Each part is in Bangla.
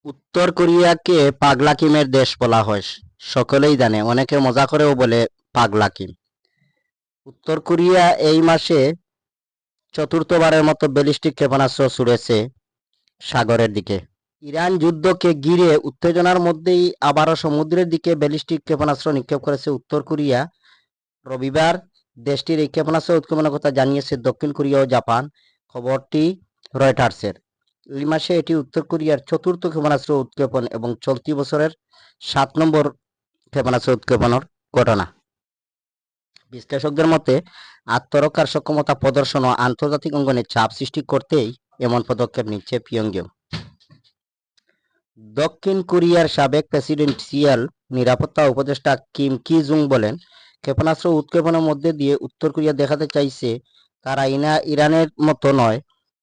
উত্তর কোরিয়াকে পাগলাকিমের দেশ বলা হয়। সকলেই জানে, অনেকে মজা করেও বলে পাগলাকিম। উত্তর কোরিয়া এই মাসে চতুর্থবারের মতো ব্যালিস্টিক ক্ষেপণাস্ত্র ছুড়েছে সাগরের দিকে। ইরান যুদ্ধকে ঘিরে উত্তেজনার মধ্যেই আবারও সমুদ্রের দিকে ব্যালিস্টিক ক্ষেপণাস্ত্র নিক্ষেপ করেছে উত্তর কোরিয়া। রবিবার দেশটির এই ক্ষেপণাস্ত্র উৎক্ষেপণের কথা জানিয়েছে দক্ষিণ কোরিয়া ও জাপান। খবরটি রয়টার্সের। এই মাসে এটি উত্তর কোরিয়ার চতুর্থ ক্ষেপণাস্ত্র উৎক্ষেপণ এবং চলতি বছরের 7 নম্বর ক্ষেপণাস্ত্র উৎক্ষেপণের ঘটনা। বিশ্লেষকদের মতে আত্মরক্ষার সক্ষমতা প্রদর্শন ও আন্তর্জাতিক অঙ্গনে চাপ সৃষ্টি করতেই এমন পদক্ষেপ নিচ্ছে পিয়ংইয়ং। দক্ষিণ কোরিয়ার সাবেক প্রেসিডেন্সিয়াল নিরাপত্তা উপদেষ্টা কিম কি জুং বলেন, ক্ষেপণাস্ত্র উৎক্ষেপণের মধ্যে দিয়ে উত্তর কোরিয়া দেখাতে চাইছে তারা ইরানের মতো নয়,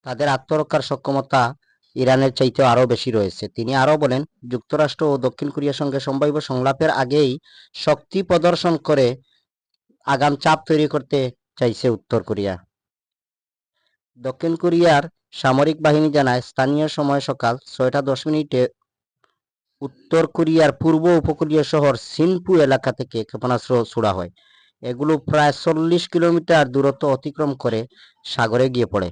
তাদের আত্মরক্ষার সক্ষমতা ইরানের চাইতেও আরও বেশি রয়েছে। তিনি আরও বলেন, যুক্তরাষ্ট্র ও দক্ষিণ কোরিয়ার সঙ্গে সম্ভাব্য সংলাপের আগেই শক্তি প্রদর্শন করে আগাম চাপ তৈরি করতে চাইছে উত্তর কোরিয়া। দক্ষিণ কোরিয়ার সামরিক বাহিনী জানায়, স্থানীয় সময় সকাল 6টা 10 মিনিটে উত্তর কোরিয়ার পূর্ব উপকূলীয় শহর সিনপু এলাকা থেকে ক্ষেপণাস্ত্র ছোড়া হয়। এগুলো প্রায় 40 কিলোমিটার দূরত্ব অতিক্রম করে সাগরে গিয়ে পড়ে।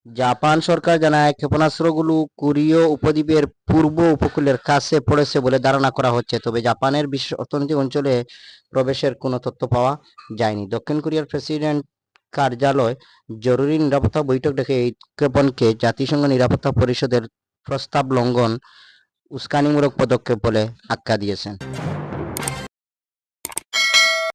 জাপান সরকার জানায়, ক্ষেপণাস্ত্রগুলো কোরীয় উপদ্বীপের পূর্ব উপকূলের কাছে পড়েছে বলে ধারণা করা হচ্ছে, তবে জাপানের বিশেষ অর্থনৈতিক অঞ্চলে প্রবেশের কোনো তথ্য পাওয়া যায়নি। দক্ষিণ কোরিয়ার প্রেসিডেন্ট কার্যালয় জরুরি নিরাপত্তা বৈঠক ডেকে এই উৎক্ষেপণকে জাতিসংঘ নিরাপত্তা পরিষদের প্রস্তাব লঙ্ঘন, উস্কানিমূলক পদক্ষেপ বলে আখ্যা দিয়েছেন।